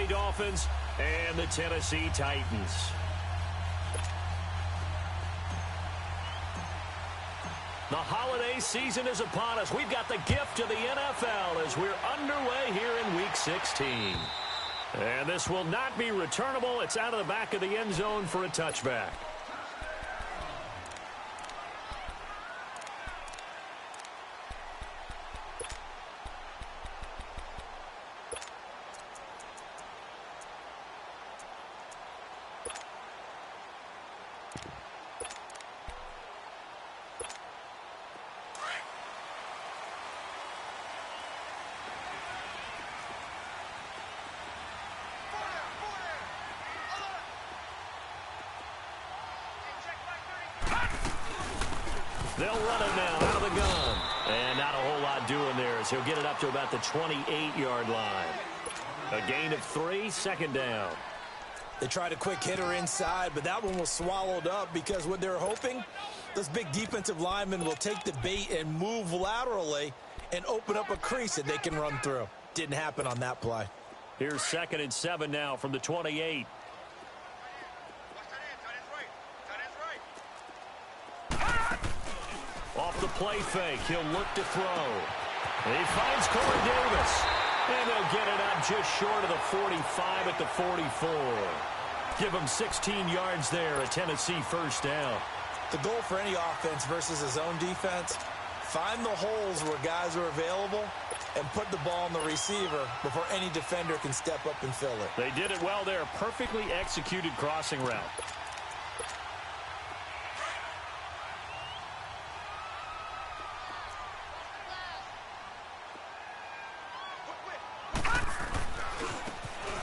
Miami Dolphins and the Tennessee Titans. The holiday season is upon us. We've got the gift of the NFL as we're underway here in Week 16. And this will not be returnable. It's out of the back of the end zone for a touchback. They'll run it now out of the gun. And not a whole lot doing there as he'll get it up to about the 28-yard line. A gain of 3, second down. They tried a quick hitter inside, but that one was swallowed up because what they're hoping, those big defensive linemen will take the bait and move laterally and open up a crease that they can run through. Didn't happen on that play. Here's 2nd and 7 now from the 28. Off the play fake, he'll look to throw. And he finds Corey Davis. And they'll get it up just short of the 45 at the 44. Give him 16 yards there, a Tennessee first down. The goal for any offense versus his own defense, find the holes where guys are available and put the ball on the receiver before any defender can step up and fill it. They did it well there, perfectly executed crossing route.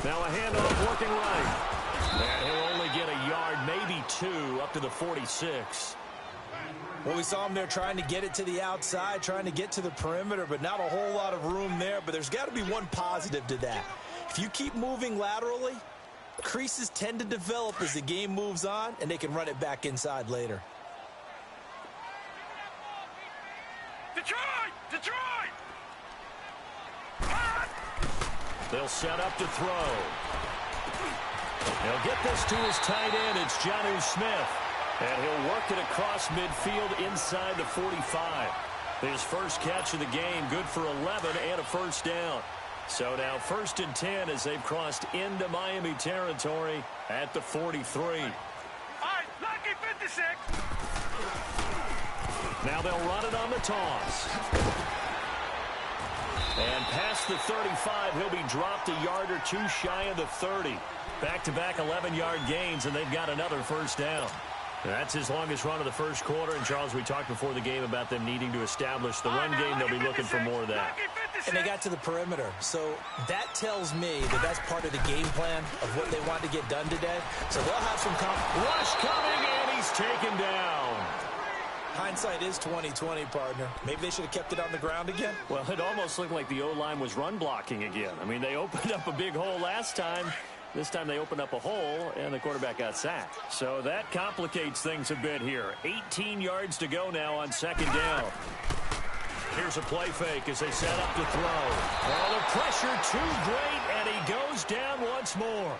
Now a handoff working right. And he'll only get a yard, maybe 2, up to the 46. Well, we saw him there trying to get it to the outside, trying to get to the perimeter, but not a whole lot of room there. But there's got to be one positive to that. If you keep moving laterally, creases tend to develop as the game moves on, and they can run it back inside later. Detroit! Detroit! They'll set up to throw. He'll get this to his tight end. It's Jonnu Smith. And he'll work it across midfield inside the 45. His first catch of the game, good for 11 and a first down. So now 1st and 10 as they've crossed into Miami territory at the 43. All right, lucky 56. Now they'll run it on the toss. And past the 35, he'll be dropped a yard or 2 shy of the 30. Back-to-back 11-yard gains, and they've got another first down. That's his longest run of the first quarter. And, Charles, we talked before the game about them needing to establish the run game. They'll be looking for more of that. And they got to the perimeter. So that tells me that that's part of the game plan of what they want to get done today. So they'll have some rush coming, and he's taken down. Hindsight is 20/20, partner. Maybe they should have kept it on the ground again. Well, it almost looked like the O-line was run blocking again. I mean, they opened up a big hole last time. This time they opened up a hole, and the quarterback got sacked. So that complicates things a bit here. 18 yards to go now on 2nd down. Here's a play fake as they set up to throw. Oh, the pressure too great, and he goes down once more.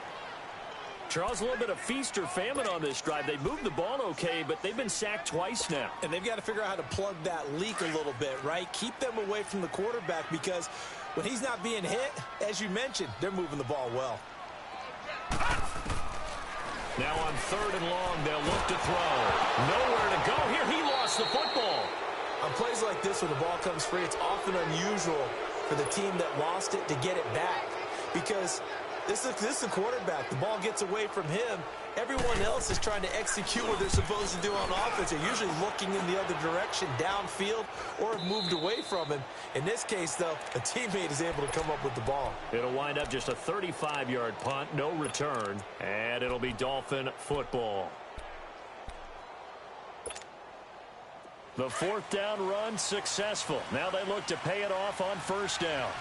Charles, a little bit of feast or famine on this drive. They moved the ball okay, but they've been sacked twice now. And they've got to figure out how to plug that leak a little bit, right? Keep them away from the quarterback because when he's not being hit, as you mentioned, they're moving the ball well. Now on 3rd and long, they'll look to throw. Nowhere to go here. He lost the football. On plays like this, when the ball comes free, it's often unusual for the team that lost it to get it back because this is the quarterback. The ball gets away from him. Everyone else is trying to execute what they're supposed to do on offense. They're usually looking in the other direction, downfield, or have moved away from him. In this case, though, a teammate is able to come up with the ball. It'll wind up just a 35-yard punt, no return, and it'll be Dolphin football. The 4th down run successful. Now they look to pay it off on 1st down.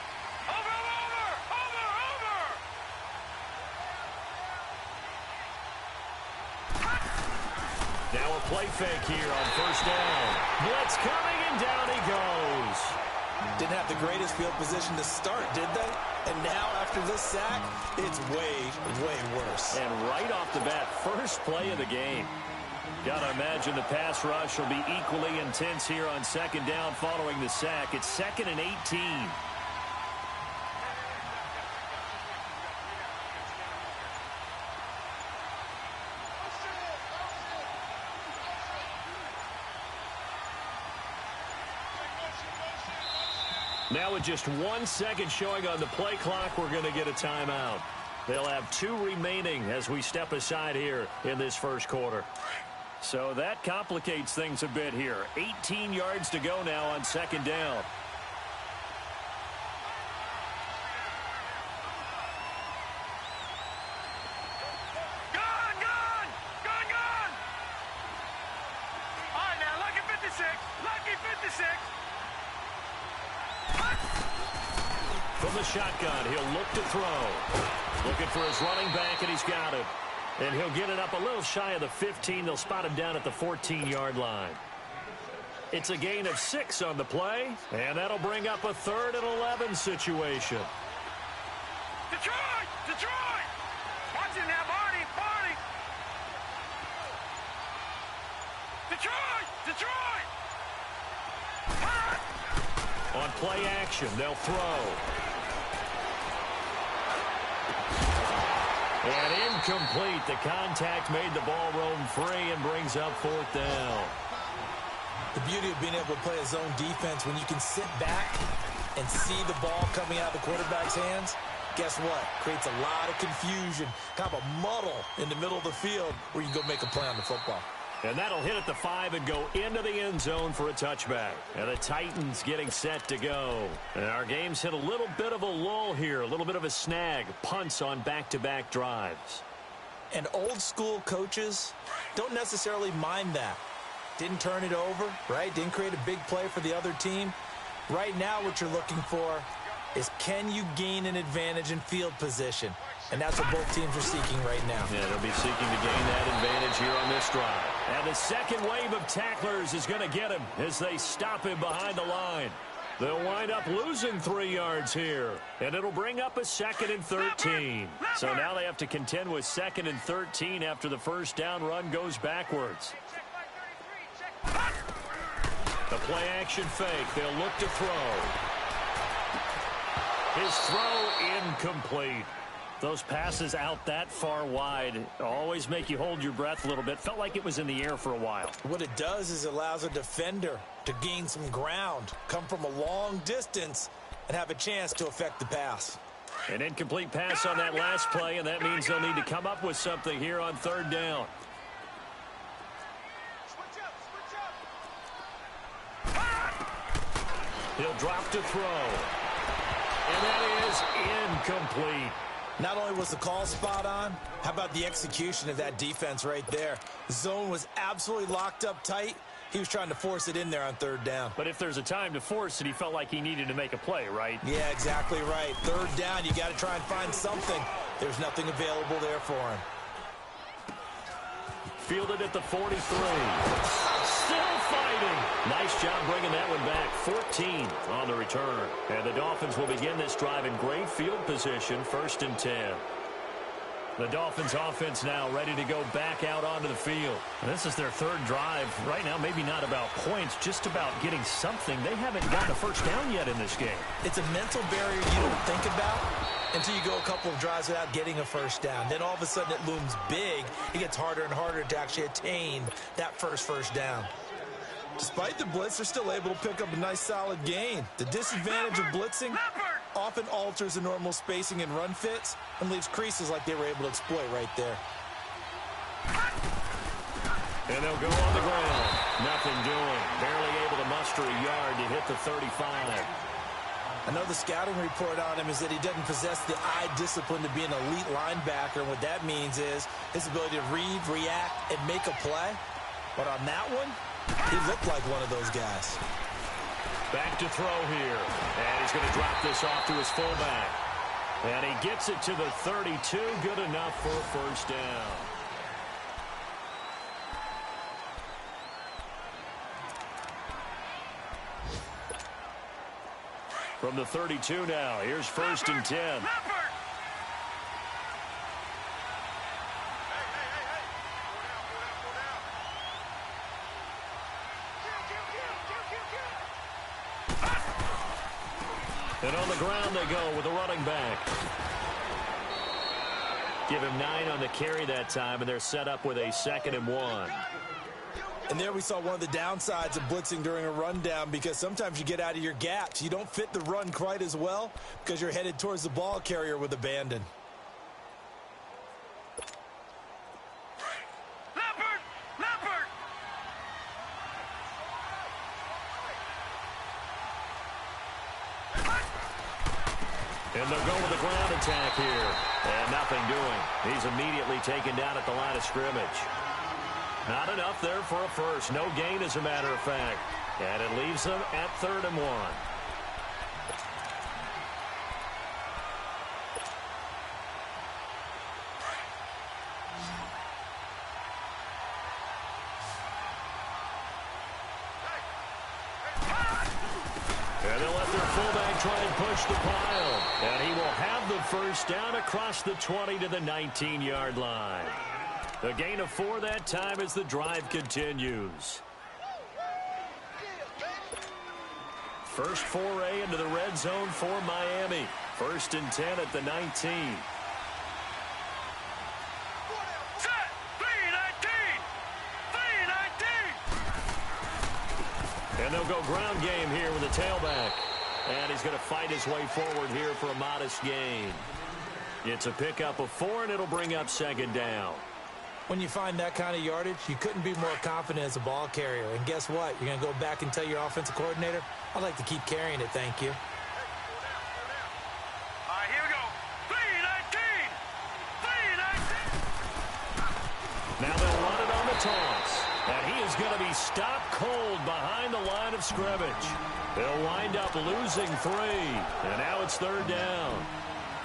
Now a play fake here on 1st down. Blitz coming, and down he goes. Didn't have the greatest field position to start, did they? And now, after this sack, it's way, way worse. And right off the bat, first play of the game. Got to imagine the pass rush will be equally intense here on second down following the sack. It's 2nd and 18. Now with just 1 second showing on the play clock, we're going to get a timeout. They'll have 2 remaining as we step aside here in this first quarter. So that complicates things a bit here. 18 yards to go now on second down. Gone! All right, now, lucky 56. Lucky 56. From the shotgun, he'll look to throw. Looking for his running back, and he's got it. And he'll get it up a little shy of the 15. They'll spot him down at the 14-yard line. It's a gain of 6 on the play, and that'll bring up a 3rd and 11 situation. Detroit! Detroit! Watch it now, Barney! Barney! Detroit! Detroit! On play action, they'll throw. And incomplete. The contact made the ball roam free and brings up 4th down. The beauty of being able to play a zone defense when you can sit back and see the ball coming out of the quarterback's hands, guess what? Creates a lot of confusion, kind of a muddle in the middle of the field where you can go make a play on the football. And that'll hit at the 5 and go into the end zone for a touchback. And the Titans getting set to go. And our game's hit a little bit of a lull here, a little bit of a snag. Punts on back-to-back drives. And old-school coaches don't necessarily mind that. Didn't turn it over, right? Didn't create a big play for the other team. Right now what you're looking for is, can you gain an advantage in field position? And that's what both teams are seeking right now. Yeah, they'll be seeking to gain that advantage here on this drive. And the second wave of tacklers is going to get him as they stop him behind the line. They'll wind up losing 3 yards here. And it'll bring up a 2nd and 13. So now they have to contend with 2nd and 13 after the first down run goes backwards. The play action fake. They'll look to throw. His throw incomplete. Those passes out that far wide always make you hold your breath a little bit. Felt like it was in the air for a while. What it does is it allows a defender to gain some ground, come from a long distance, and have a chance to affect the pass. An incomplete pass on that last play, and that means they'll need to come up with something here on 3rd down. He'll drop to throw. And that is incomplete. Not only was the call spot on, how about the execution of that defense right there? The zone was absolutely locked up tight. He was trying to force it in there on 3rd down. But if there's a time to force it, he felt like he needed to make a play, right? Yeah, exactly right. 3rd down, you got to try and find something. There's nothing available there for him. Fielded at the 43. Still fighting. Nice job bringing that one back. 14 on the return. And the Dolphins will begin this drive in great field position, 1st and 10. The Dolphins offense now ready to go back out onto the field. And this is their 3rd drive. Right now, maybe not about points, just about getting something. They haven't gotten a first down yet in this game. It's a mental barrier you don't think about until you go a couple of drives without getting a first down. Then all of a sudden it looms big. It gets harder and harder to actually attain that first down. Despite the blitz, they're still able to pick up a nice solid gain. The disadvantage of blitzing often alters the normal spacing and run fits and leaves creases like they were able to exploit right there. And they'll go on the ground. Nothing doing. Barely able to muster a yard to hit the 35. I know the scouting report on him is that he doesn't possess the eye discipline to be an elite linebacker. And what that means is his ability to read, react, and make a play. But on that one, he looked like one of those guys. Back to throw here. And he's going to drop this off to his fullback. And he gets it to the 32. Good enough for a first down. From the 32 now, here's 1st and 10. And on the ground they go with a running back. Give him 9 on the carry that time, and they're set up with a 2nd and 1. And there we saw one of the downsides of blitzing during a rundown, because sometimes you get out of your gaps. You don't fit the run quite as well because you're headed towards the ball carrier with abandon. And they'll go with the ground attack here. And nothing doing. He's immediately taken down at the line of scrimmage. Not enough there for a first. No gain, as a matter of fact. And it leaves them at 3rd and 1. And they'll let their fullback try and push the pile. And he will have the first down across the 20 to the 19-yard line. The gain of 4 that time as the drive continues. First foray into the red zone for Miami. 1st and 10 at the 19. Set! 3-19! And they'll go ground game here with a tailback. And he's going to fight his way forward here for a modest gain. It's a pickup of 4, and it'll bring up 2nd down. When you find that kind of yardage, you couldn't be more confident as a ball carrier. And guess what? You're going to go back and tell your offensive coordinator, I'd like to keep carrying it, thank you. All right, here we go. 3-19! 3-19! Now they'll run it on the toss. And he is going to be stopped cold behind the line of scrimmage. They'll wind up losing 3. And now it's 3rd down.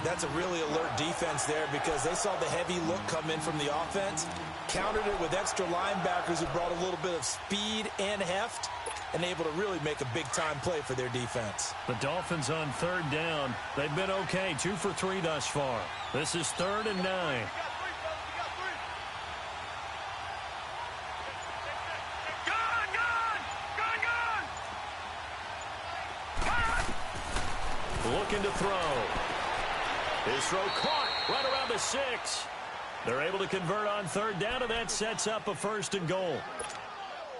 That's a really alert defense there, because they saw the heavy look come in from the offense, countered it with extra linebackers who brought a little bit of speed and heft, and able to really make a big-time play for their defense. The Dolphins on 3rd down. They've been okay, 2 for 3 thus far. This is 3rd and 9. Looking to throw. His throw caught right around the 6. They're able to convert on 3rd down, and that sets up a 1st and goal.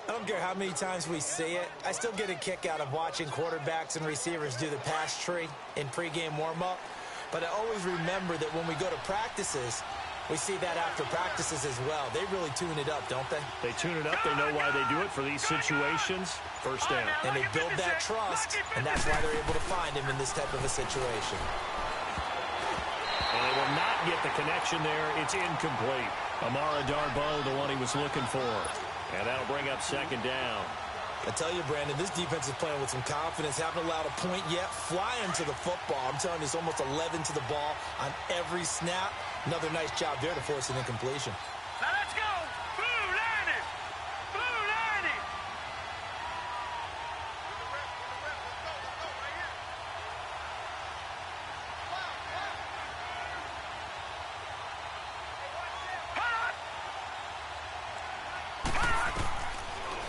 I don't care how many times we see it. I still get a kick out of watching quarterbacks and receivers do the pass tree in pregame warm-up. But I always remember that when we go to practices, we see that after practices as well. They really tune it up, don't they? They tune it up. They know why they do it for these situations. 1st down. And they build that trust, and that's why they're able to find him in this type of a situation. And they will not get the connection there. It's incomplete. Amara Darboh, the one he was looking for. And that'll bring up 2nd down. I tell you, Brandon, this defense is playing with some confidence. Haven't allowed a point yet. Flying to the football. I'm telling you, it's almost 11 to the ball on every snap. Another nice job there to force an incompletion. Now let's go! Blue 90! Blue 90!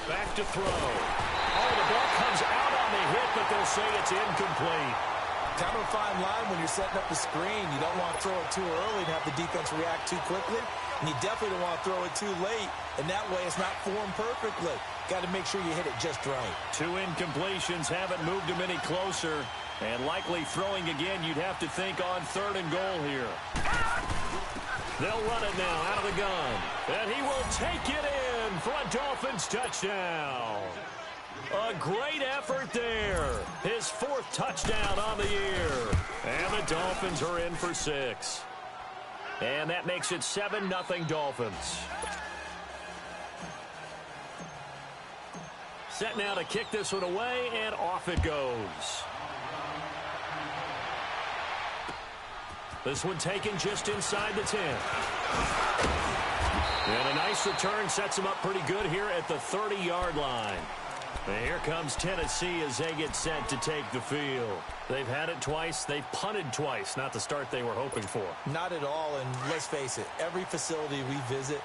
Back to throw. Oh, the ball comes out on the hit, but they'll say it's incomplete. Kind of a fine line when you're setting up the screen. You don't want to throw it too early and have the defense react too quickly. And you definitely don't want to throw it too late. And that way it's not formed perfectly. Got to make sure you hit it just right. 2 incompletions haven't moved him any closer. And likely throwing again, you'd have to think on 3rd and goal here. They'll run it now out of the gun. And he will take it in for a Dolphins touchdown. A great effort there. His 4th touchdown on the year. And the Dolphins are in for 6. And that makes it 7-0 Dolphins. Set now to kick this one away, and off it goes. This one taken just inside the 10. And a nice return sets him up pretty good here at the 30-yard line. And here comes Tennessee as they get set to take the field. They've had it twice. They've punted twice. Not the start they were hoping for. Not at all, and let's face it, every facility we visit,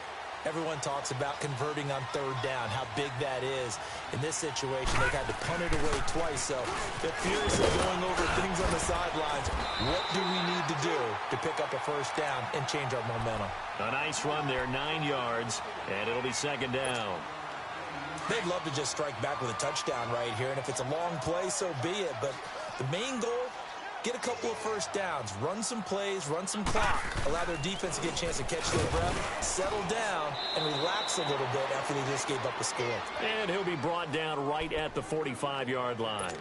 everyone talks about converting on third down, how big that is. In this situation, they've had to punt it away twice, so they're furiously going over things on the sidelines. What do we need to do to pick up a first down and change our momentum? A nice run there, 9 yards, and it'll be second down. They'd love to just strike back with a touchdown right here, and if it's a long play, so be it. But the main goal, get a couple of first downs, run some plays, run some clock, allow their defense to get a chance to catch their breath, settle down, and relax a little bit after they just gave up a score. And he'll be brought down right at the 45-yard line.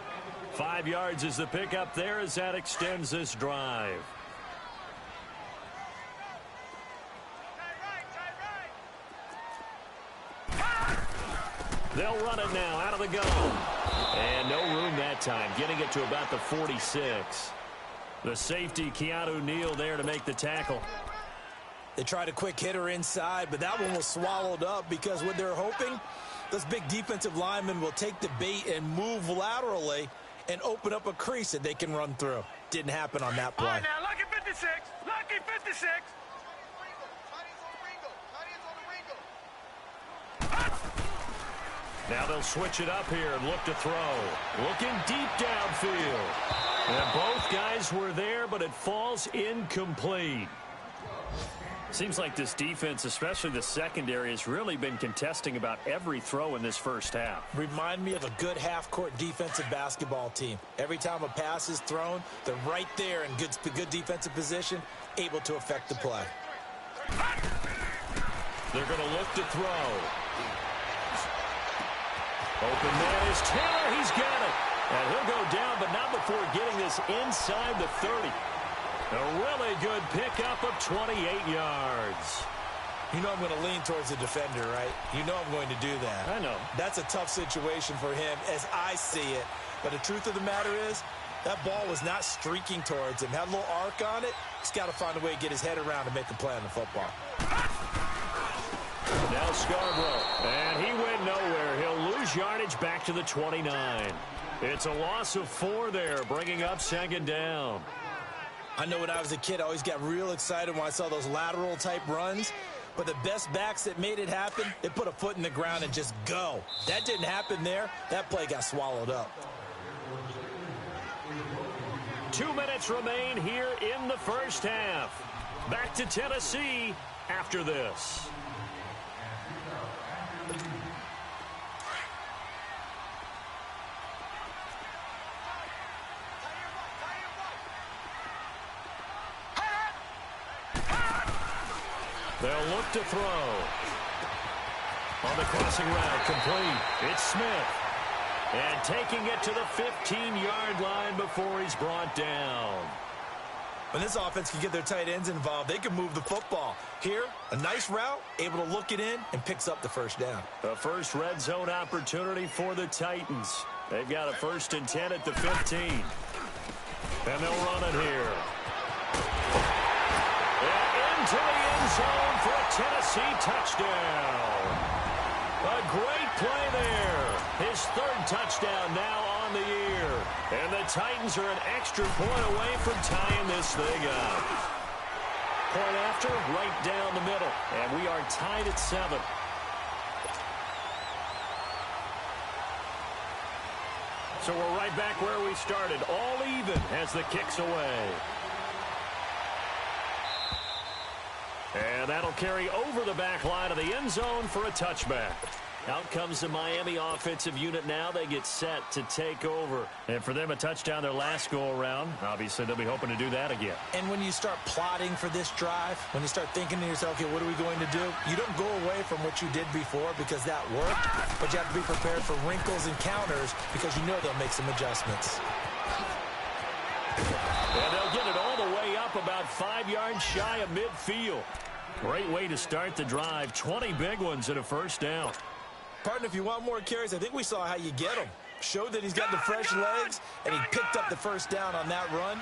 5 yards is the pickup there as that extends this drive. They'll run it now out of the gun. And no room that time, getting it to about the 46. The safety, Keanu Neal, there to make the tackle. They tried a quick hitter inside, but that one was swallowed up because what they're hoping, those big defensive linemen will take the bait and move laterally and open up a crease that they can run through. Didn't happen on that play. All right, now, lucky 56. Lucky 56. Now they'll switch it up here and look to throw. Looking deep downfield. And both guys were there, but it falls incomplete. Seems like this defense, especially the secondary, has really been contesting about every throw in this first half. Remind me of a good half-court defensive basketball team. Every time a pass is thrown, they're right there in good defensive position, able to affect the play. They're going to look to throw. Open man is Taylor. He's got it. And he'll go down, but not before getting this inside the 30. A really good pickup of 28 yards. You know I'm going to lean towards the defender, right? You know I'm going to do that. I know. That's a tough situation for him as I see it. But the truth of the matter is, that ball was not streaking towards him. Had a little arc on it. He's got to find a way to get his head around and make a play on the football. Now Scarborough, and he went nowhere. He'll lose yardage back to the 29. It's a loss of 4 there, bringing up second down. I know when I was a kid, I always got real excited when I saw those lateral-type runs. But the best backs that made it happen, they put a foot in the ground and just go. That didn't happen there. That play got swallowed up. 2 minutes remain here in the first half. Back to Tennessee after this. They'll look to throw. On the crossing route, complete. It's Smith. And taking it to the 15-yard line before he's brought down. When this offense can get their tight ends involved, they can move the football. Here, a nice route, able to look it in, and picks up the first down. The first red zone opportunity for the Titans. They've got a 1st and 10 at the 15. And they'll run it here. To the end zone for a Tennessee touchdown. A great play there. His 3rd touchdown now on the year. And the Titans are an extra point away from tying this thing up. Point after, right down the middle. And we are tied at 7. So we're right back where we started. All even as the kick's away. And that'll carry over the back line of the end zone for a touchback. Out comes the Miami offensive unit now. They get set to take over. And for them, a touchdown their last go-around. Obviously, they'll be hoping to do that again. And when you start plotting for this drive, when you start thinking to yourself, okay, what are we going to do? You don't go away from what you did before because that worked, but you have to be prepared for wrinkles and counters because you know they'll make some adjustments. And they'll get it all the way up about 5 yards shy of midfield. Great way to start the drive. 20 big ones and a first down. Partner, if you want more carries, I think we saw how you get them. Showed that he's got the fresh legs, and he picked up the first down on that run.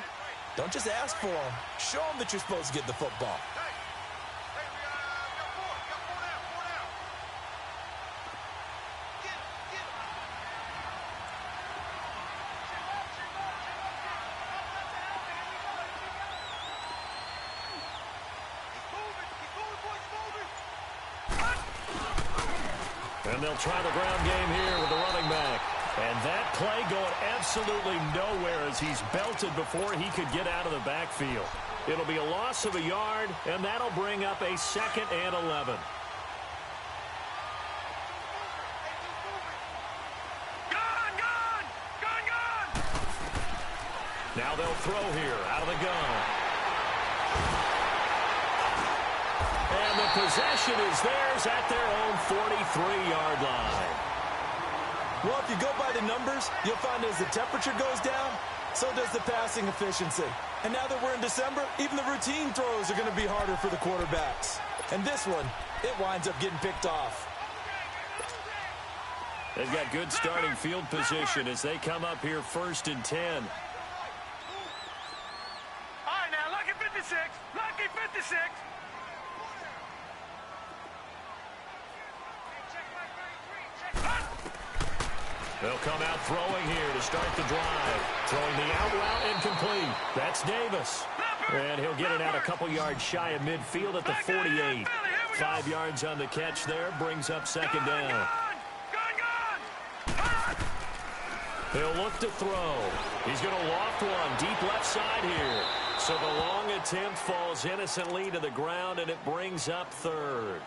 Don't just ask for them. Show them that you're supposed to get the football. And they'll try the ground game here with the running back. And that play going absolutely nowhere as he's belted before he could get out of the backfield. It'll be a loss of a yard, and that'll bring up a 2nd and 11. Now they'll throw here out of the gun. And the possession is theirs at their own 43-yard line. Well, if you go by the numbers, you'll find as the temperature goes down, so does the passing efficiency. And now that we're in December, even the routine throws are going to be harder for the quarterbacks. And this one, it winds up getting picked off. They've got good starting field position as they come up here 1st and 10. Lucky 56! Lucky 56! They'll come out throwing here to start the drive. Throwing the out route incomplete. That's Davis. And he'll get it out a couple yards shy of midfield at the 48. 5 yards on the catch there. Brings up 2nd down. He'll look to throw. He's going to loft one deep left side here. So the long attempt falls innocently to the ground, and it brings up 3rd.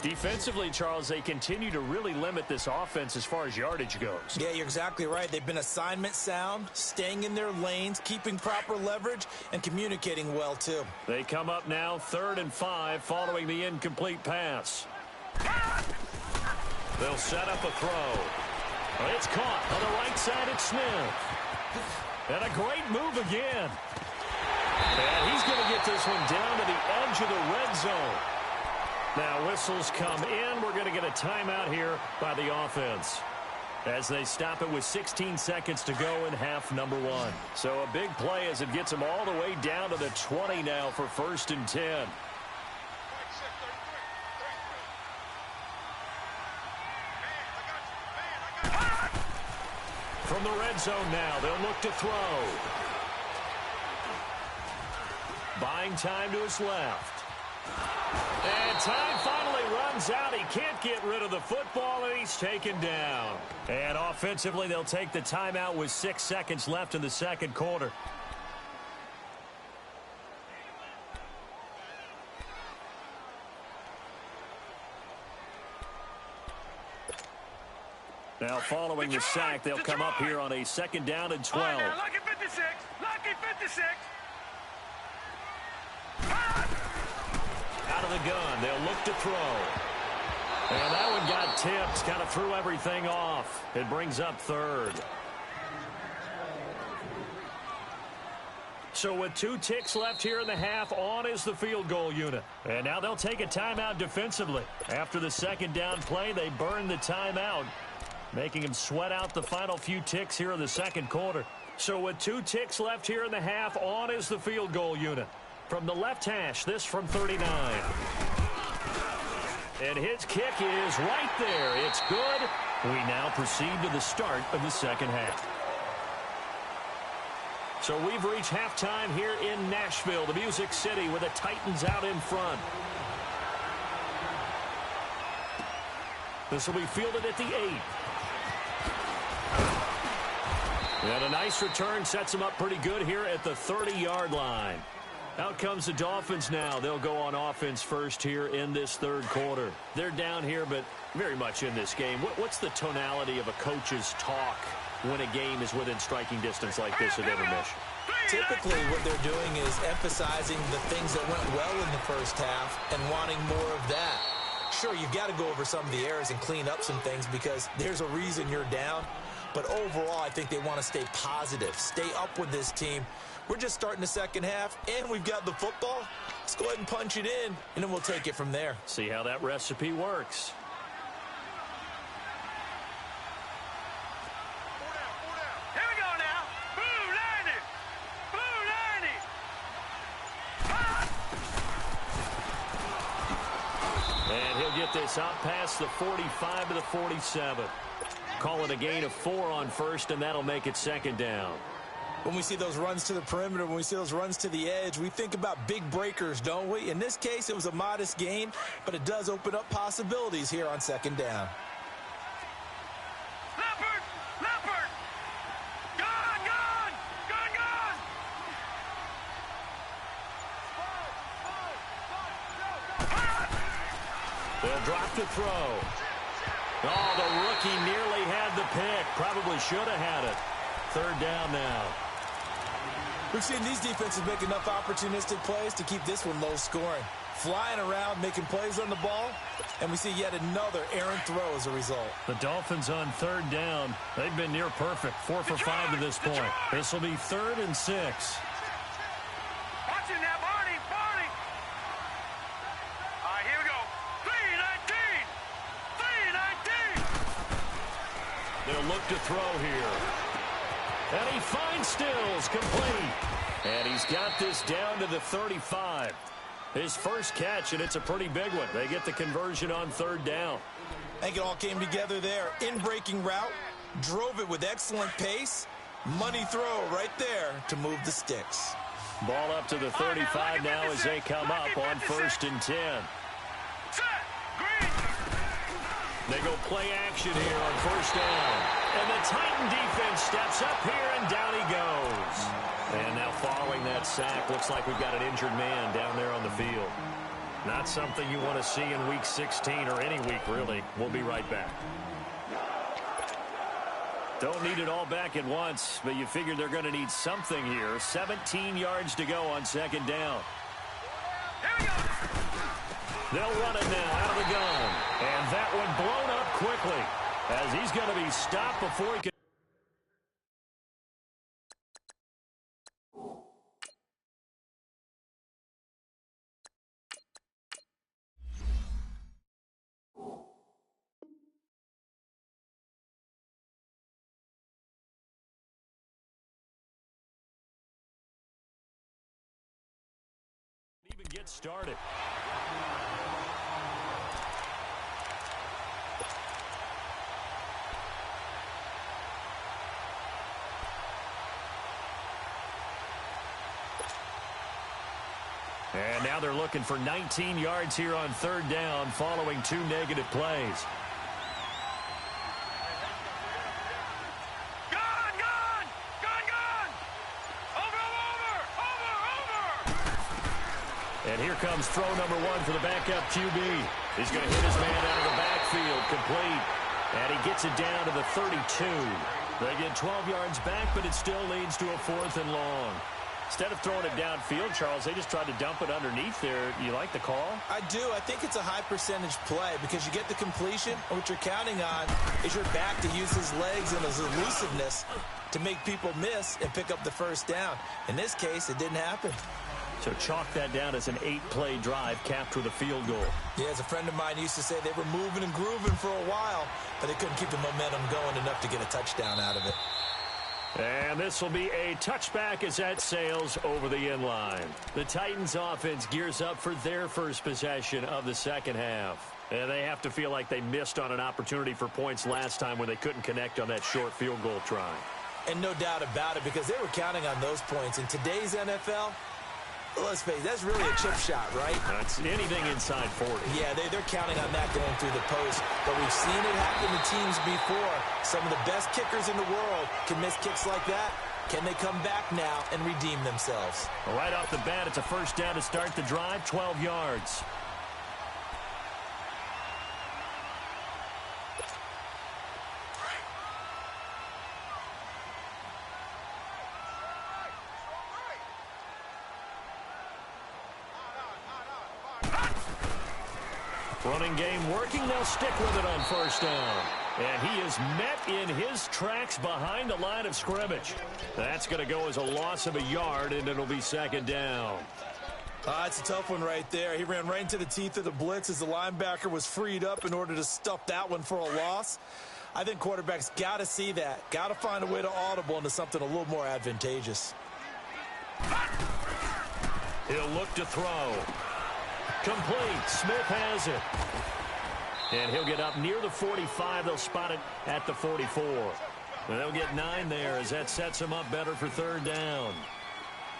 Defensively, Charles, they continue to really limit this offense as far as yardage goes. Yeah, you're exactly right. They've been assignment sound, staying in their lanes, keeping proper leverage, and communicating well, too. They come up now 3rd and 5 following the incomplete pass. They'll set up a throw. It's caught on the right side. It's Smith. And a great move again. And he's going to get this one down to the edge of the red zone. Now whistles come in. We're going to get a timeout here by the offense as they stop it with 16 seconds to go in half number 1. So a big play as it gets them all the way down to the 20 now for 1st and 10. From the red zone now, they'll look to throw. Buying time to his left. And time finally runs out. He can't get rid of the football, and he's taken down. And offensively, they'll take the timeout with 6 seconds left in the 2nd quarter. Now following the sack, they'll come up here on a 2nd down and 12. Now, lucky 56! Lucky 56! Out of the gun, they'll look to throw. And that one got tipped, kind of threw everything off. It brings up 3rd. So with 2 ticks left here in the half, on is the field goal unit. And now they'll take a timeout defensively. After the 2nd down play, they burn the timeout, making him sweat out the final few ticks here in the 2nd quarter. So with 2 ticks left here in the half, on is the field goal unit. From the left hash, this from 39. And his kick is right there. It's good. We now proceed to the start of the 2nd half. So we've reached halftime here in Nashville, the Music City, with the Titans out in front. This will be fielded at the 8. And a nice return sets them up pretty good here at the 30-yard line. Out comes the Dolphins now. They'll go on offense first here in this 3rd quarter. They're down here, but very much in this game. What's the tonality of a coach's talk when a game is within striking distance like this at intermission? Typically, what they're doing is emphasizing the things that went well in the first half and wanting more of that. Sure, you've got to go over some of the errors and clean up some things because there's a reason you're down. But overall, I think they want to stay positive, stay up with this team. We're just starting the 2nd half, and we've got the football. Let's go ahead and punch it in, and then we'll take it from there. See how that recipe works. Here we go now. Blue Liney! Blue Liney! And he'll get this out past the 45 to the 47. Call it a gain of 4 on 1st, and that'll make it 2nd down. When we see those runs to the perimeter, when we see those runs to the edge, we think about big breakers, don't we? In this case, it was a modest gain, but it does open up possibilities here on 2nd down. They'll drop to throw. Oh, the rookie nearly had the pick. Probably should have had it. Third down now. We've seen these defenses make enough opportunistic plays to keep this one low scoring. Flying around, making plays on the ball, and we see yet another errant throw as a result. The Dolphins on third down. They've been near perfect. 4 for 5 to this point. This will be 3rd and 6. Watch it now, Barney, Barney. All right, here we go. 3-19. 3-19. They'll look to throw here. And he finds Stills, complete. And he's got this down to the 35. His first catch, and it's a pretty big one. They get the conversion on third down. I think it all came together there. In-breaking route, drove it with excellent pace. Money throw right there to move the sticks. Ball up to the 35 now as they come up on 1st and 10. Set. Green. They go play action here on 1st down. And the Titan defense steps up here, and down he goes. And now following that sack, looks like we've got an injured man down there on the field. Not something you want to see in Week 16 or any week, really. We'll be right back. Don't need it all back at once, but you figure they're going to need something here. 17 yards to go on 2nd down. Here we go. They'll run it now out of the gun. And that one blown up quickly as he's going to be stopped before he can. Even get started. And now they're looking for 19 yards here on 3rd down following 2 negative plays. And here comes throw number 1 for the backup QB. He's going to hit his man out of the backfield, complete. And he gets it down to the 32. They get 12 yards back, but it still leads to a 4th and long. Instead of throwing it downfield, Charles, they just tried to dump it underneath there. You like the call? I do. I think it's a high percentage play because you get the completion, and what you're counting on is your back to use his legs and his elusiveness to make people miss and pick up the 1st down. In this case, it didn't happen. So chalk that down as an 8-play drive capped with a field goal. Yeah, as a friend of mine used to say, they were moving and grooving for a while, but they couldn't keep the momentum going enough to get a touchdown out of it. And this will be a touchback as that sails over the end line. The Titans offense gears up for their first possession of the 2nd half. And they have to feel like they missed on an opportunity for points last time when they couldn't connect on that short field goal try. And no doubt about it, because they were counting on those points. In today's NFL, let's face it, that's really a chip shot, right? That's anything inside 40. Yeah, they're counting on that going through the post. But we've seen it happen to teams before. Some of the best kickers in the world can miss kicks like that. Can they come back now and redeem themselves? Well, right off the bat, it's a 1st down to start the drive, 12 yards. Running game working. They'll stick with it on 1st down. And he is met in his tracks behind the line of scrimmage. That's going to go as a loss of a yard, and it'll be 2nd down. It's a tough one right there. He ran right into the teeth of the blitz as the linebacker was freed up in order to stuff that one for a loss. I think quarterbacks got to see that. Got to find a way to audible into something a little more advantageous. He'll look to throw. Complete. Smith has it. And he'll get up near the 45. They'll spot it at the 44. And they'll get 9 there as that sets him up better for 3rd down.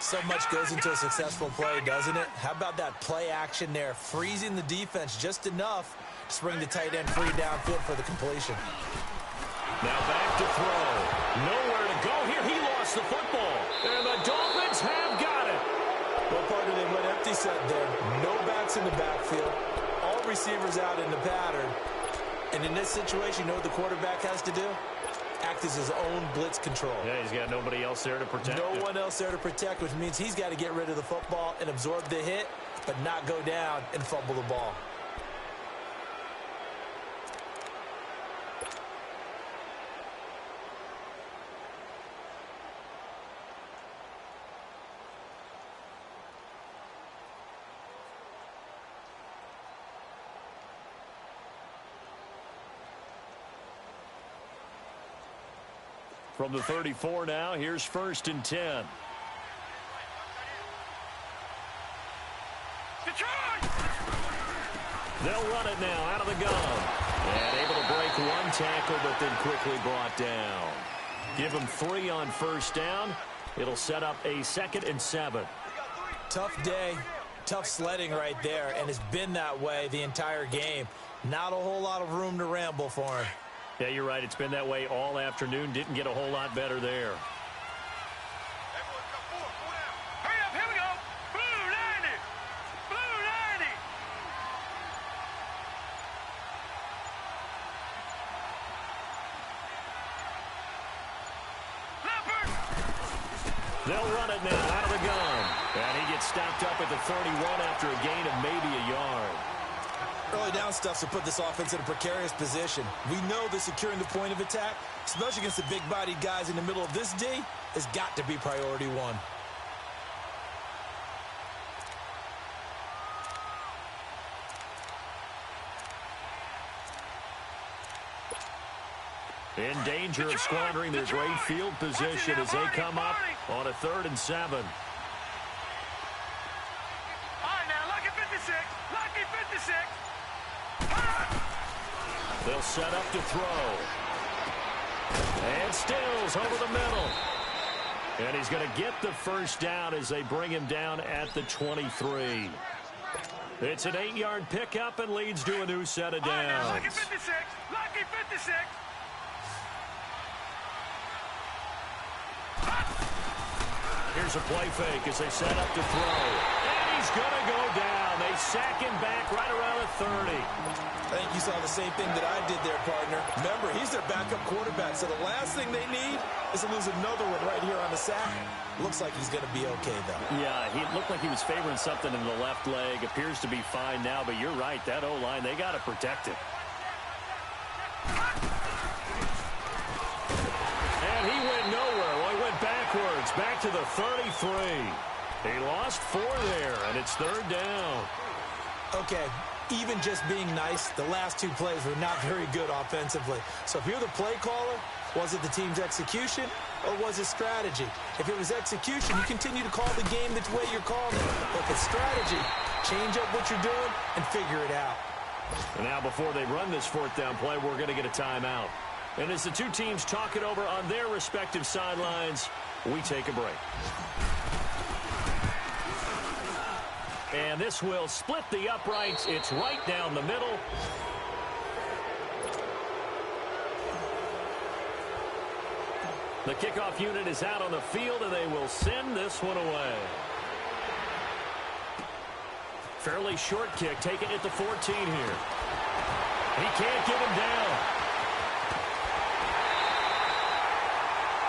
So much goes into a successful play, doesn't it? How about that play action there? Freezing the defense just enough to spring the tight end free downfield for the completion. Now back to throw. Nowhere to go here. He lost the football. And the Dolphins have got it. Well, partner, they went empty set there. No backs in the backfield. All receivers out in the pattern. And in this situation, you know what the quarterback has to do? Act as his own blitz control. Yeah, he's got nobody else there to protect him. No one else there to protect, which means he's got to get rid of the football and absorb the hit, but not go down and fumble the ball. From the 34 now, here's 1st and 10. They'll run it now out of the gun. And able to break one tackle, but then quickly brought down. Give him 3 on 1st down. It'll set up a 2nd and 7. Tough day, tough sledding right there, and it's been that way the entire game. Not a whole lot of room to ramble for him. Yeah, you're right. It's been that way all afternoon. Didn't get a whole lot better there. Hurry up, here we go. Blue 90. Blue 90. Leopard. They'll run it now out of the gun. And he gets stopped up at the 31 after a gain of maybe a yard. Early down stuff to put this offense in a precarious position. We know that securing the point of attack, especially against the big-bodied guys in the middle of this D, has got to be priority one. In danger of squandering their great field position as they come up on a 3rd and 7. All right, now, lucky 56. Lucky 56. They'll set up to throw. And Stills over the middle. And he's going to get the 1st down as they bring him down at the 23. It's an 8-yard pickup and leads to a new set of All right, now, lucky downs. 56. Lucky 56. Here's a play fake as they set up to throw. And he's going to go down. They sack him back right around the 30. I think you saw the same thing that I did there, partner. Remember, he's their backup quarterback, so the last thing they need is to lose another one right here on the sack. Looks like he's going to be okay, though. Yeah, he looked like he was favoring something in the left leg. Appears to be fine now, but you're right. That O-line, they got to protect it. And he went nowhere. Well, he went backwards, back to the 33. He lost 4 there, and it's 3rd down. Okay, even just being nice, the last 2 plays were not very good offensively. So if you're the play caller, was it the team's execution or was it strategy? If it was execution, you continue to call the game the way you're calling it. But if it's strategy, change up what you're doing and figure it out. And now before they run this 4th down play, we're going to get a timeout. And as the 2 teams talk it over on their respective sidelines, we take a break. And this will split the uprights. It's right down the middle. The kickoff unit is out on the field, and they will send this one away. Fairly short kick, taken at the 14 here. He can't get him down.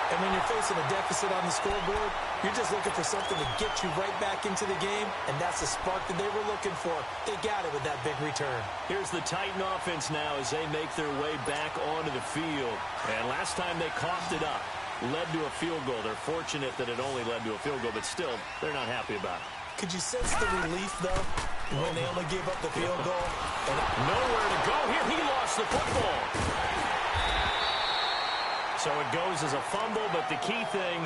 And when you're facing a deficit on the scoreboard, you're just looking for something to get you right back into the game, and that's the spark that they were looking for. They got it with that big return. Here's the Titan offense now as they make their way back onto the field. And last time they coughed it up, led to a field goal. They're fortunate that it only led to a field goal, but still, they're not happy about it. Could you sense the relief, though, when they only gave up the field goal? And nowhere to go here. He lost the football. So it goes as a fumble, but the key thing,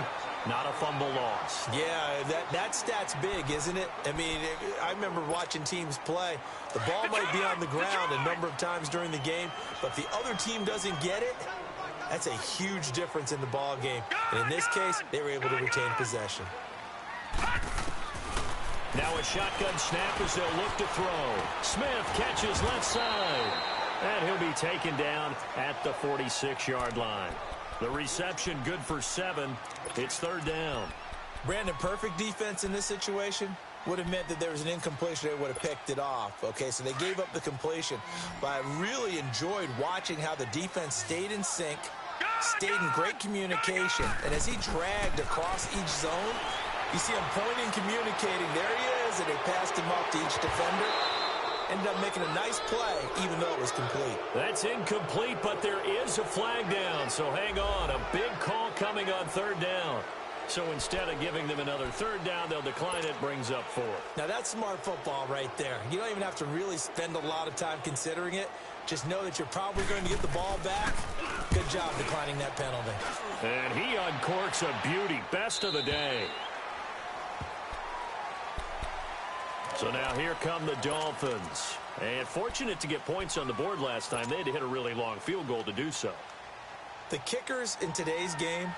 not a fumble loss. Yeah, that stat's big, isn't it? I mean, I remember watching teams play. The ball might be on the ground a number of times during the game, but the other team doesn't get it. That's a huge difference in the ball game. And in this case, they were able to retain possession. Now a shotgun snap as they'll look to throw. Smith catches left side. And he'll be taken down at the 46-yard line. The reception good for 7. It's 3rd down. Brandon, perfect defense in this situation. would have meant that there was an incompletion. They would have picked it off. Okay, so they gave up the completion. But I really enjoyed watching how the defense stayed in sync, stayed in great communication. And as he dragged across each zone, you see him pointing, communicating. There he is, and they passed him off to each defender. Ended up making a nice play, even though it was complete. That's incomplete, but there is a flag down. So hang on, a big call coming on third down. So instead of giving them another third down, they'll decline it, brings up fourth. Now that's smart football right there. You don't even have to really spend a lot of time considering it. Just know that you're probably going to get the ball back. Good job declining that penalty. And he uncorks a beauty. Best of the day. So now here come the Dolphins. And fortunate to get points on the board last time. They had to hit a really long field goal to do so. The kickers in today's game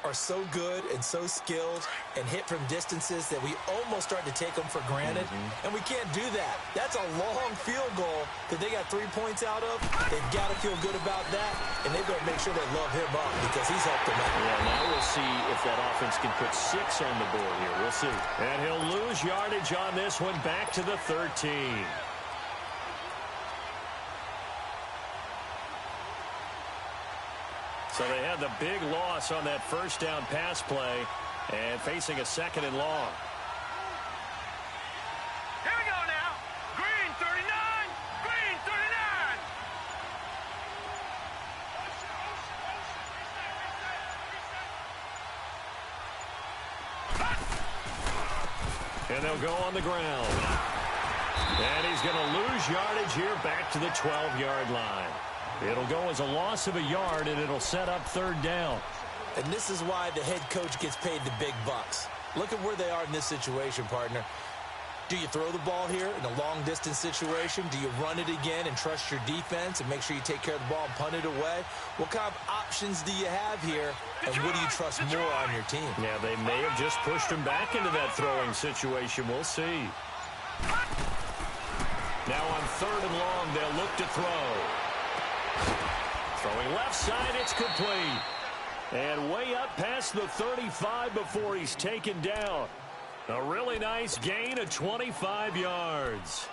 are so good and so skilled and hit from distances that we almost start to take them for granted. And we can't do that. That's a long field goal that they got 3 points out of. They've got to feel good about that, and they better make sure they love him up because he's helped them out. Yeah, now we'll see if that offense can put 6 on the board here. We'll see. And he'll lose yardage on this one, back to the 13. So they had the big loss on that first down pass play and facing a second and long. Here we go now. Green 39. Green 39. And they'll go on the ground. And he's going to lose yardage here back to the 12-yard line. It'll go as a loss of a yard, and it'll set up third down. And this is why the head coach gets paid the big bucks. Look at where they are in this situation, partner. Do you throw the ball here in a long-distance situation? Do you run it again and trust your defense and make sure you take care of the ball and punt it away? What kind of options do you have here, and what do you trust more on your team? Yeah, they may have just pushed him back into that throwing situation. We'll see. Now on third and long, they'll look to throw. Throwing left side, it's complete. And way up past the 35 before he's taken down. A really nice gain of 25 yards.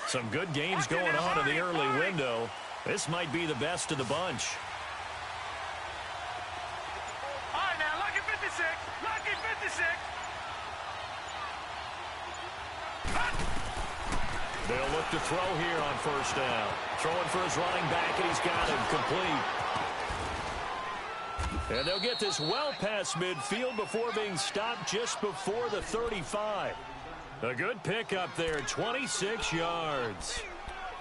Some good games going on in the early window. This might be the best of the bunch. All right, now, lucky 56. Lucky 56. They'll look to throw here on first down. Throwing for his running back, and he's got him complete. And they'll get this well past midfield before being stopped just before the 35. A good pickup there, 26 yards.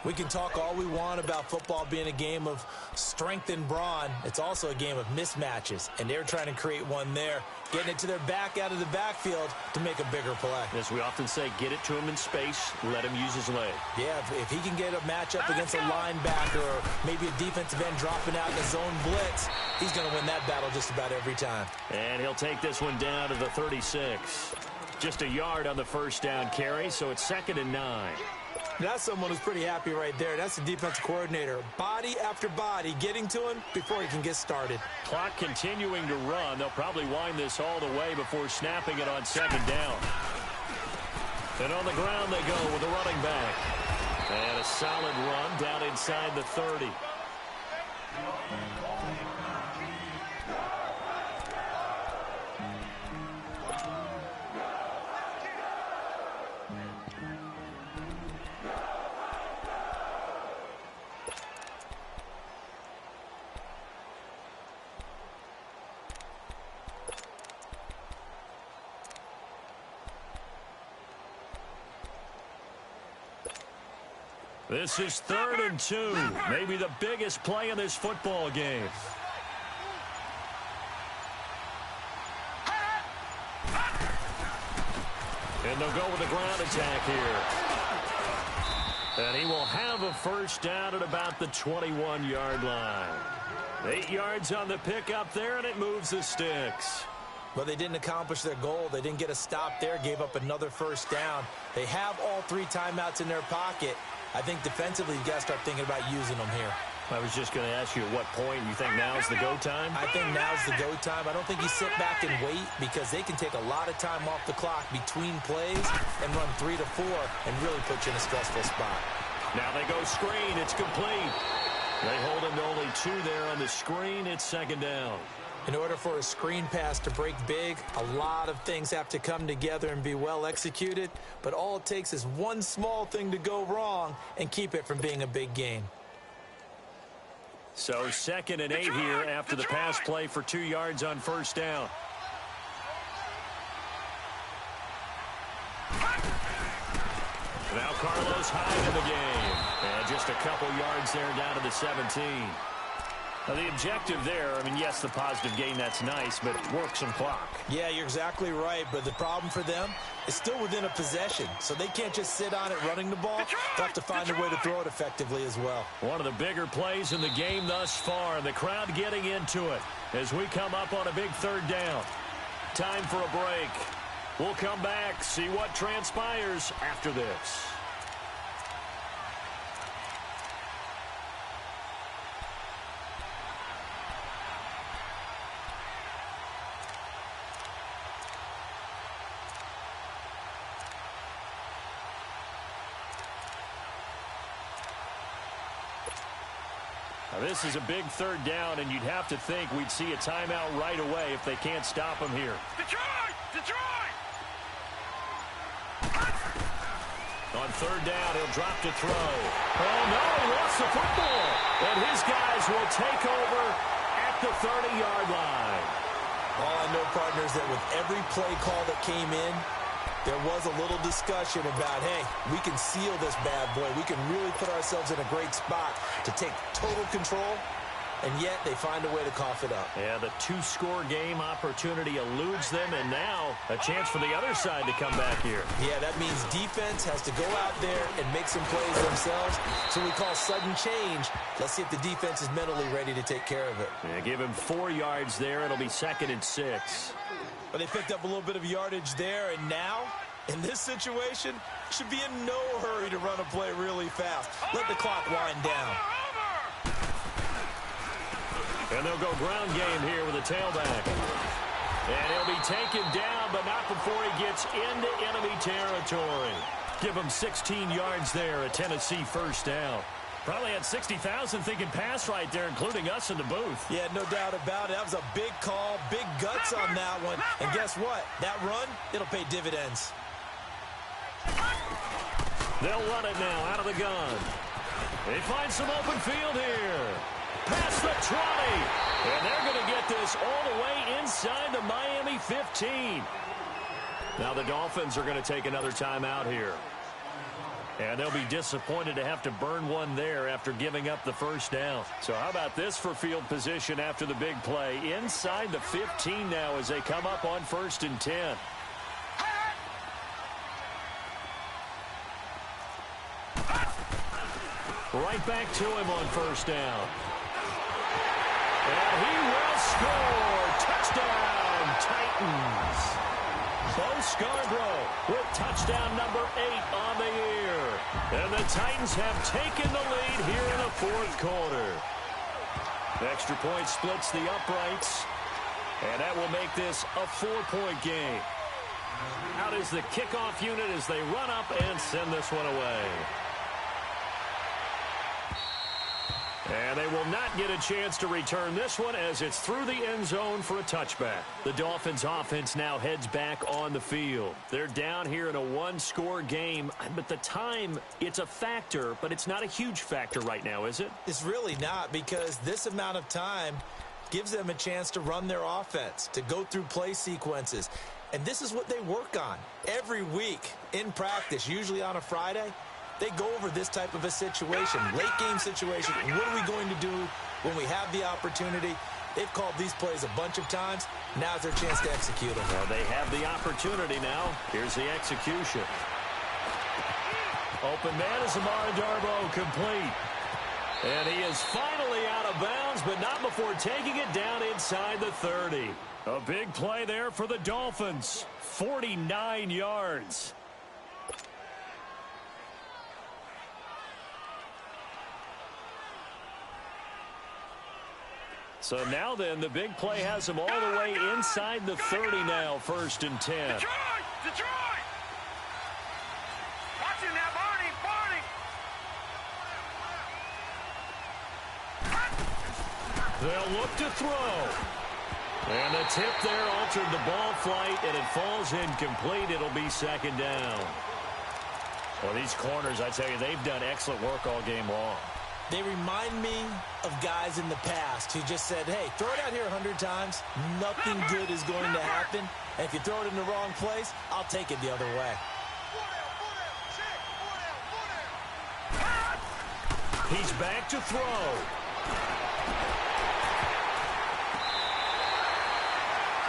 We can talk all we want about football being a game of strength and brawn. It's also a game of mismatches, and they're trying to create one there, getting it to their back out of the backfield to make a bigger play. As we often say, get it to him in space, let him use his leg. Yeah, if he can get a matchup against a linebacker or maybe a defensive end dropping out in a zone blitz, he's going to win that battle just about every time. And he'll take this one down to the 36. Just a yard on the first down carry, so it's 2nd and 9. That's someone who's pretty happy right there. That's the defensive coordinator. Body after body getting to him before he can get started. Clock continuing to run. They'll probably wind this all the way before snapping it on 2nd down. And on the ground they go with the running back. And a solid run down inside the 30. This is 3rd and 2. Maybe the biggest play in this football game. And they'll go with the ground attack here. And he will have a first down at about the 21-yard line. 8 yards on the pickup there, and it moves the sticks. But they didn't accomplish their goal. They didn't get a stop there, gave up another first down. They have all 3 timeouts in their pocket. I think defensively you've got to start thinking about using them here. I was just going to ask you at what point you think now's the go time? I think now's the go time. I don't think you sit back and wait because they can take a lot of time off the clock between plays and run 3 to 4 and really put you in a stressful spot. Now they go screen. It's complete. They hold him to only 2 there on the screen. It's second down. In order for a screen pass to break big, a lot of things have to come together and be well executed, but all it takes is one small thing to go wrong and keep it from being a big gain. So 2nd and 8 here after the pass play for 2 yards on first down. Now Carlos Hyde in the game. And just a couple yards there down to the 17. Now the objective there, I mean, yes, the positive gain, that's nice, but work some clock. Yeah, you're exactly right, but the problem for them is still within a possession, so they can't just sit on it running the ball. They have to find a way to throw it effectively as well. One of the bigger plays in the game thus far, the crowd getting into it as we come up on a big 3rd down. Time for a break. We'll come back, see what transpires after this. Now this is a big 3rd down, and you'd have to think we'd see a timeout right away if they can't stop him here. Detroit! Detroit! On 3rd down, he'll drop to throw. Oh, no, he lost the football. And his guys will take over at the 30-yard line. All I know, partners, that with every play call that came in, there was a little discussion about, hey, we can seal this bad boy. We can really put ourselves in a great spot to take total control, and yet they find a way to cough it up. Yeah, the 2-score game opportunity eludes them, and now a chance for the other side to come back here. Yeah, that means defense has to go out there and make some plays themselves. So we call sudden change. Let's see if the defense is mentally ready to take care of it. Yeah, give him 4 yards there. It'll be 2nd and 6. But they picked up a little bit of yardage there, and now, in this situation, should be in no hurry to run a play really fast. Let the clock wind down. And they'll go ground game here with a tailback. And he'll be taken down, but not before he gets into enemy territory. Give him 16 yards there, a Tennessee first down. Probably had 60,000 thinking pass right there, including us in the booth. Yeah, no doubt about it. That was a big call, big guts on that one. And guess what? That run, it'll pay dividends. They'll run it now out of the gun. They find some open field here. Past the 20. And they're going to get this all the way inside the Miami 15. Now the Dolphins are going to take another timeout here. And they'll be disappointed to have to burn one there after giving up the first down. So how about this for field position after the big play? Inside the 15 now as they come up on 1st and 10. Right back to him on 1st down. And he will score. Touchdown, Titans. Bo Scarborough with touchdown number 8 on the year. And the Titans have taken the lead here in the 4th quarter. Extra point splits the uprights. And that will make this a 4-point game. Out is the kickoff unit as they run up and send this one away. And they will not get a chance to return this one as it's through the end zone for a touchback. The Dolphins offense now heads back on the field. They're down here in a 1-score game, but the time, it's a factor, but it's not a huge factor right now, is it? It's really not, because this amount of time gives them a chance to run their offense, to go through play sequences. And this is what they work on every week in practice, usually on a Friday. They go over this type of a situation, late game situation. What are we going to do when we have the opportunity? They've called these plays a bunch of times. Now's their chance to execute them. Well, they have the opportunity now. Here's the execution. Open man is Amara Darboh, complete. And he is finally out of bounds, but not before taking it down inside the 30. A big play there for the Dolphins. 49 yards. So now then, the big play has him all the way inside the 30 now, 1st and 10. Detroit! Detroit! Watch it now, Barney! Barney! They'll look to throw. And the tip there altered the ball flight, and it falls incomplete. It'll be 2nd down. Well, these corners, I tell you, they've done excellent work all game long. They remind me of guys in the past who just said, hey, throw it out here 100 times. Nothing good is going to happen. And if you throw it in the wrong place, I'll take it the other way. He's back to throw.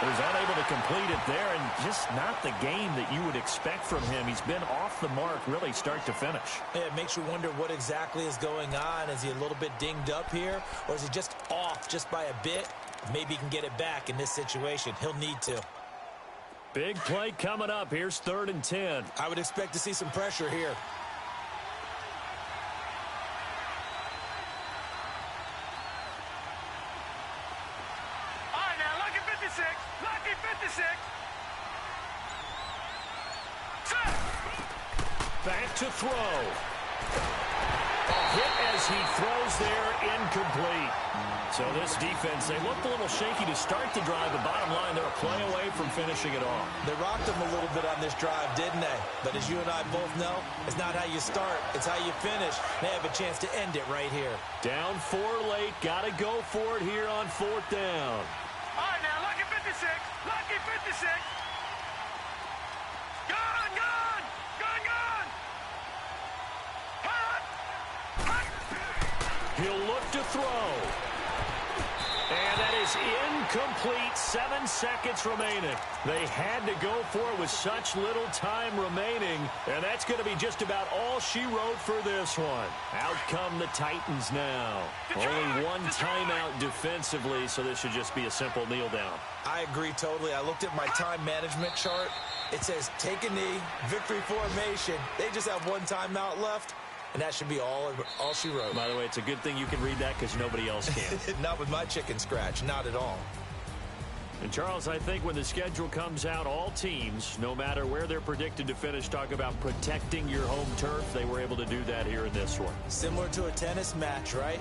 He was unable to complete it there, and just not the game that you would expect from him. He's been off the mark really start to finish. Yeah, it makes you wonder what exactly is going on. Is he a little bit dinged up here, or is he just off just by a bit? Maybe he can get it back in this situation. He'll need to. Big play coming up. Here's 3rd and 10. I would expect to see some pressure here. Lucky 56. Back to throw. A hit as he throws there, incomplete. So this defense, they looked a little shaky to start the drive, but bottom line, they're a play away from finishing it off. They rocked them a little bit on this drive, didn't they? But as you and I both know, it's not how you start, it's how you finish. They have a chance to end it right here. Down 4 late, got to go for it here on 4th down. All right, now, lucky 56. Lucky 56. Gone, gone. Gone, gone. Hot. He'll look to throw. And that is incomplete. 7 seconds remaining. They had to go for it with such little time remaining. And that's going to be just about all she wrote for this one. Out come the Titans now. Only one timeout defensively, so this should just be a simple kneel down. I agree totally. I looked at my time management chart. It says take a knee, victory formation. They just have one timeout left. And that should be all she wrote. By the way, it's a good thing you can read that because nobody else can. Not with my chicken scratch. Not at all. And, Charles, I think when the schedule comes out, all teams, no matter where they're predicted to finish, talk about protecting your home turf. They were able to do that here in this one. Similar to a tennis match, right?